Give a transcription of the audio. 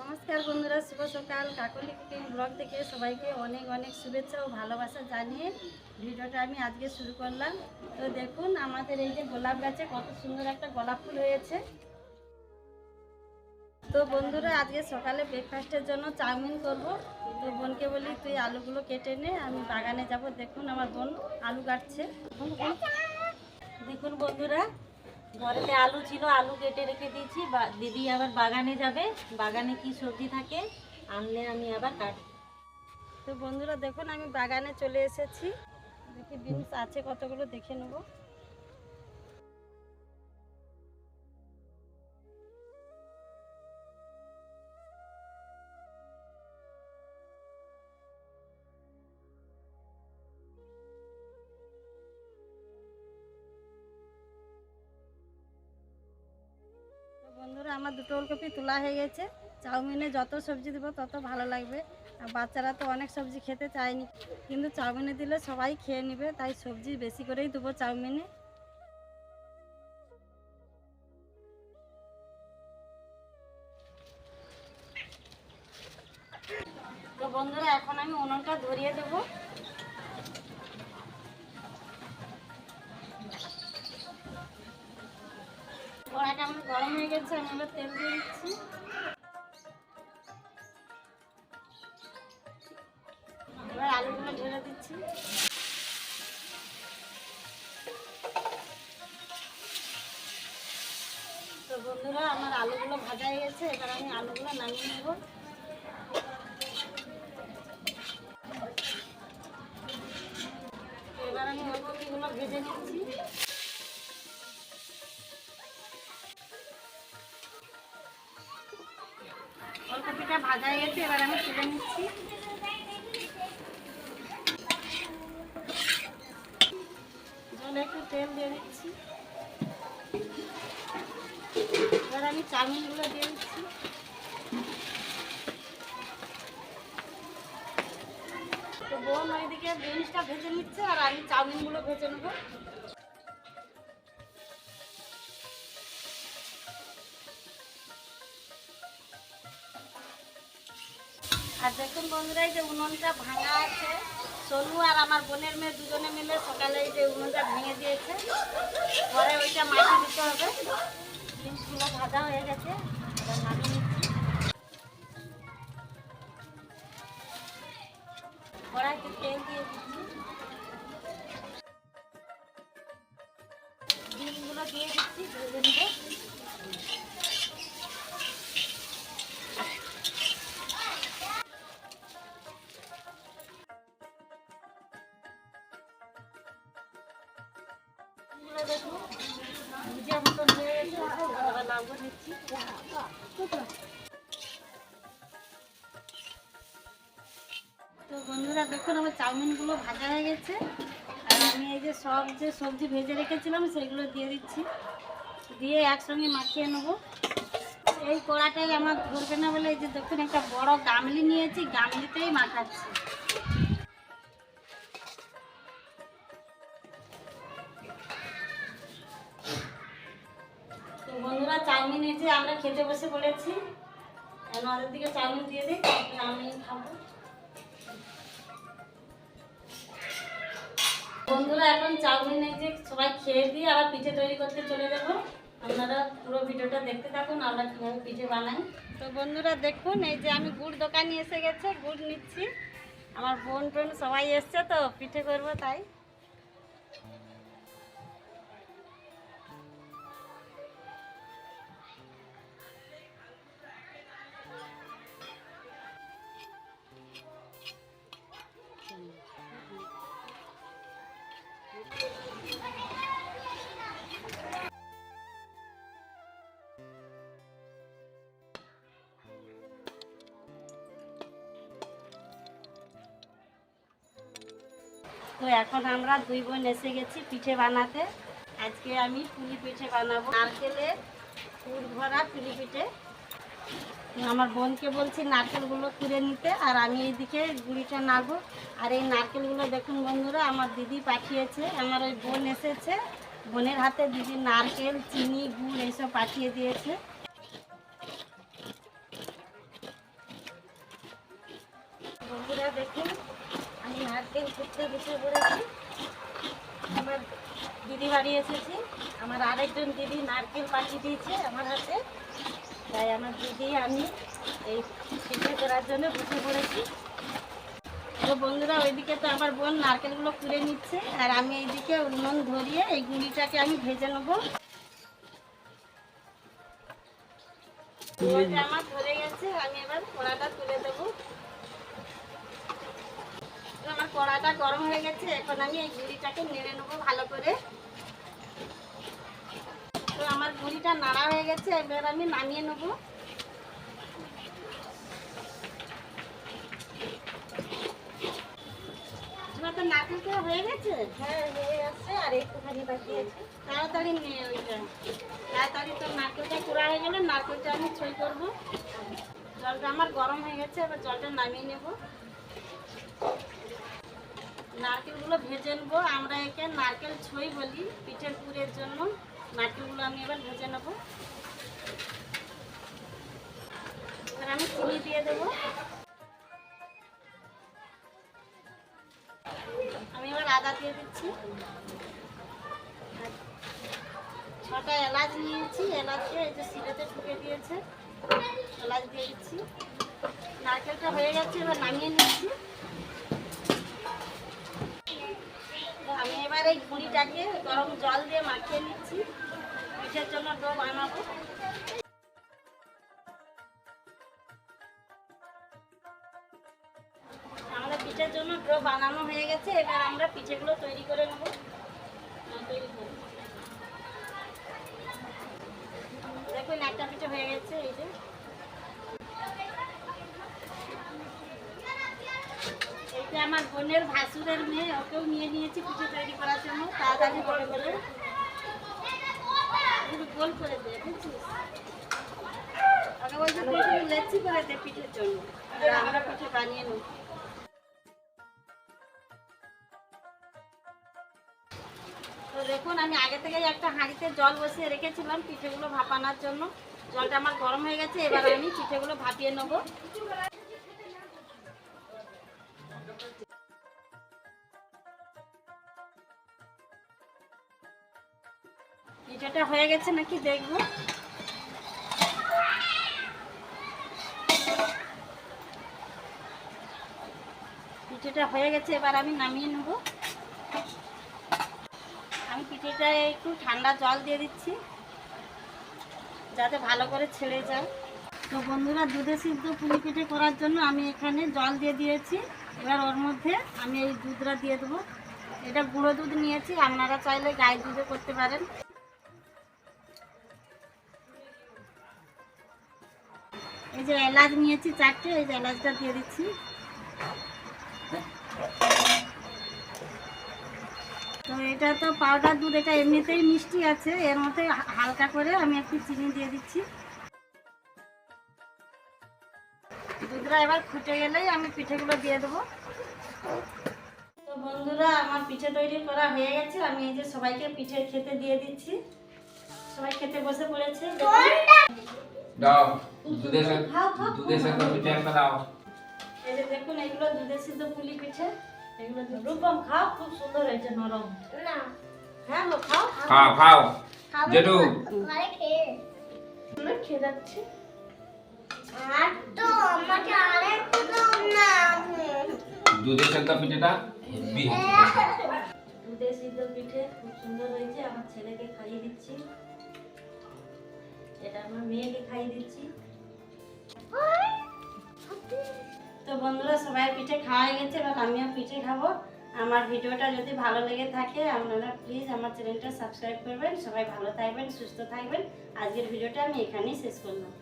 নমস্কার বন্ধুরা, শুভ সকাল। কাকলি কুকিং ব্লগ থেকে সবাইকে অনেক অনেক শুভেচ্ছা ও ভালোবাসা জানিয়ে ভিডিওটা আমি আজকে শুরু করলাম। তো দেখুন আমাদের এই যে গোলাপ গাছে কত সুন্দর একটা গোলাপ ফুল হয়েছে। তো বন্ধুরা আজকে সকালে ব্রেকফাস্টের জন্য চাউমিন করব। তো বোনকে বলি তুই আলুগুলো কেটে নে, আমি বাগানে যাব। দেখুন আমার বোন আলু কাটছে। দেখুন বন্ধুরা, ঘরেতে আলু ছিল, আলু কেটে রেখে দিয়েছি। দিদি আবার বাগানে যাবে, বাগানে কি সবজি থাকে আনলে আমি আবার কাটব। তো বন্ধুরা দেখুন আমি বাগানে চলে এসেছি। দেখি বিনস আছে কতগুলো, দেখে নেব। বন্ধুরা আমার দুটো ওলকপি তোলা হয়ে গেছে। চাউমিনে যত সবজি দেবো তত ভালো লাগবে। আর বাচ্চারা তো অনেক সবজি খেতে চায়নি, কিন্তু চাউমিনে দিলে সবাই খেয়ে নেবে, তাই সবজি বেশি করেই দেবো চাউমিনে। তো বন্ধুরা এখন আমি উনুনটা ধরিয়ে দেবো। কড়াইটা আমার গরম হয়ে গেছে, আমি এবার তেল দিয়ে দিচ্ছি। এবার আলুগুলো ঢেলে দিচ্ছি। তো বন্ধুরা আমার আলুগুলো ভাজা হয়ে গেছে, এবার আমি আলুগুলো নামিয়ে নেব। এবার আমি ওলকপিগুলো ভেজে নিচ্ছি। ওলকপিটা ভাজা হয়ে গেছে, এবার আমি তুলে নিচ্ছি। জলে একটু তেল দিয়ে দিচ্ছি। এবার আমি চাউমিনগুলো দিয়ে দিচ্ছি। তো বোন ওইদিকে বিনসটা ভেজে নিচ্ছে আর আমি চাউমিনগুলো ভেজে নেবো। আর দেখুন বন্ধুরা এই যে উনুনটা ভাঙা আছে, সোনু আর আমার বোনের মেয়ে দুজনে মিলে সকালে এই যে উনুনটা ভেঙে দিয়েছে। পরে ওইটা মাটি দিতে হবে। বিনসগুলো ভাজা হয়ে গেছে, এবার নামিয়ে নিচ্ছি। কড়াইতে তেল দিয়ে দিচ্ছি। ডিমগুলো দিয়ে দিচ্ছি, ভেজে নেবো। দেখুন ভুজিয়া মতন হয়ে গেছে, এবার নামবো নিচ্ছি। তো বন্ধুরা দেখুন আমার চাউমিনগুলো ভাজা হয়ে গেছে, আর আমি এই যে সবজি ভেজে রেখেছিলাম সেগুলো দিয়ে দিচ্ছি। দিয়ে একসঙ্গে মাখিয়ে নেবো। এই কড়াটাই আমার ধরবে না বলে এই যে দেখুন একটা বড় গামলি নিয়েছি, গামলিতেই মাখাচ্ছি। তো বন্ধুরা চাউমিন এই যে আমরা খেতে বসে পড়েছি। আমাদের দিকে চাউমিন দিয়ে দিই, তারপরে আমি খাবো। বন্ধুরা এখন চাউমিন এই যে সবাই খেয়ে দিয়ে আবার পিঠে তৈরি করতে চলে যাবো। আপনারা পুরো ভিডিওটা দেখতে থাকুন আমরা কীভাবে পিঠে বানাই। তো বন্ধুরা দেখুন এই যে আমি গুড় দোকানে এসে গেছে, গুড় নিচ্ছি। আমার বোন টোন সবাই এসছে, তো পিঠে করবো তাই। তো এখন আমরা দুই বোন এসে গেছি পিঠে বানাতে। আজকে আমি পুলি পিঠে বানাবো, নারকেলের পুর ভরা পুলি পিঠে। আমার বোনকে বলছি নারকেলগুলো কুড়ে নিতে, আর আমি এইদিকে গুঁড়িটা নাড়বো। আর এই নারকেলগুলো দেখুন বন্ধুরা আমার দিদি পাঠিয়েছে, আমার ওই বোন এসেছে, বোনের হাতে দিদি নারকেল চিনি গুড় এইসব পাঠিয়ে দিয়েছে। বন্ধুরা দেখুন, আমি নারকেল কুটতে বসে পড়েছি। আমার দিদি বাড়ি এসেছি, আমার আরেকজন দিদি নারকেল পাঠিয়ে দিয়েছে আমার হাতে, তাই আমার দিদি আমি এই পিঠে করার জন্য বসে পড়েছি। তো বন্ধুরা ওইদিকে তো আমার বোন নারকেলগুলো কুড়ে নিচ্ছে, আর আমি এইদিকে উনুন ধরিয়ে এই গুঁড়িটাকে আমি ভেজে নেবো। আমার ধরে গেছে, আমি এবার কড়াটা তুলে দেবো। আমার কড়াটা গরম হয়ে গেছে, এখন আমি এই গুঁড়িটাকে নেড়ে নেবো ভালো করে। তো আমার গুঁড়িটা নাড়া হয়ে গেছে, এবার আমি নামিয়ে নেবো। তো নারকেলটা হয়ে গেছে? হ্যাঁ হয়ে গেছে, আর একটুখানি বাকি আছে। তাড়াতাড়ি নিয়ে ওইটা তাড়াতাড়ি তো নারকেলটা কুড়া হয়ে গেলে নারকেলটা আমি ছই করবো। জলটা আমার গরম হয়ে গেছে, এবার জলটা নামিয়ে নেব। নারকেলগুলো ভেজে নেবো, আমরা একে নারকেল ছই বলি পিঠের পুরের জন্য। নারকেলগুলো আমি এবার ভেজে নেবো। এবার আমি চিনি দিয়ে দেবো। আমি এবার আদা দিয়ে দিচ্ছি। 6টা এলাচ নিয়েছি, এলাচকে এই যে সিলেতে ঠুকে দিয়েছে, এলাচ দিয়ে দিচ্ছি। নারকেলটা হয়ে গেছে, এবার নামিয়ে নিচ্ছি। আমি এবার এই গুঁড়িটাকে গরম জল দিয়ে মাখিয়ে নিচ্ছি, পিঠের জন্য ডো বানাবো। আমাদের পিঠের জন্য ডো বানানো হয়ে গেছে, এবার আমরা পিঠেগুলো তৈরি করে নেব। দেখুন একটা পিঠে হয়ে গেছে, এই যে এইটা আমার বোনের ভাসুরের মেয়ে, ওকেও নিয়ে নিয়েছি পিঠে তৈরি করার জন্য। তাড়াতাড়ি করে বলে গোল করে দে, বুঝছিস? ওকে বলছে তুই শুধু লেচি করে দে পিঠের জন্য, আমরা পিঠে বানিয়ে নেব। তো দেখুন আমি আগে থেকেই একটা হাঁড়িতে জল বসিয়ে রেখেছিলাম পিঠেগুলো ভাপানোর জন্য। জলটা আমার গরম হয়ে গেছে, এবার আমি পিঠেগুলো ভাপিয়ে নেব। পিঠেটা হয়ে গেছে নাকি দেখবো। পিঠেটা হয়ে গেছে, এবার আমি নামিয়ে নেব। আমি পিঠেটা একটু ঠান্ডা জল দিয়ে দিচ্ছি যাতে ভালো করে ছেড়ে যায়। তো বন্ধুরা দুধে সিদ্ধ পুলি পিঠে করার জন্য আমি এখানে জল দিয়ে দিয়েছি। এবার ওর মধ্যে আমি এই দুধটা দিয়ে দেবো। এটা গুঁড়ো দুধ নিয়েছি, আপনারা চাইলে গায়ে দুধে করতে পারেন। এই যে এলাচ নিয়েছি 4টে, এই যে এলাচটা দিয়ে দিচ্ছি। তো এটা তো পাউডার দুধ, এটা এমনিতেই মিষ্টি আছে, এর মধ্যে হালকা করে আমি একটু চিনি দিয়ে দিচ্ছি। দুধটা এবার ফুটে গেলেই আমি পিঠেগুলো দিয়ে দেবো। তো বন্ধুরা আমার পিঠে তৈরি করা হয়ে গেছে, আমি এই যে সবাইকে পিঠে খেতে দিয়ে দিচ্ছি। সবাই খেতে বসে পড়েছে। দাও দুধের সাথে পিঠে একটা দাও। এই যে দেখুন এগুলো দুধের সিদ্ধ পুলি পিঠে, এগুলো রূপম খাও, খুব সুন্দর হয়েছে, নরম। না হ্যাঁ লো খাও খাও খাও জেঠু আরে খেয়ে যাচ্ছি। আর তো আমাকে আরেকটু দাও না। দুধের সাথে পিঠেটা হেভি হয়েছে। দুধের সিদ্ধ পিঠে খুব সুন্দর হয়েছে, আমার ছেলেকে খাইয়ে দিচ্ছি, এটা আমার মেয়েকে খাইয়ে দিচ্ছি। তো বন্ধুরা সবাই পিঠে খাওয়া হয়ে গেছে, এবার আমিও পিঠে খাবো। আমার ভিডিওটা যদি ভালো লেগে থাকে আপনারা প্লিজ আমার চ্যানেলটা সাবস্ক্রাইব করবেন। সবাই ভালো থাকবেন, সুস্থ থাকবেন। আজকের ভিডিওটা আমি এখানেই শেষ করলাম।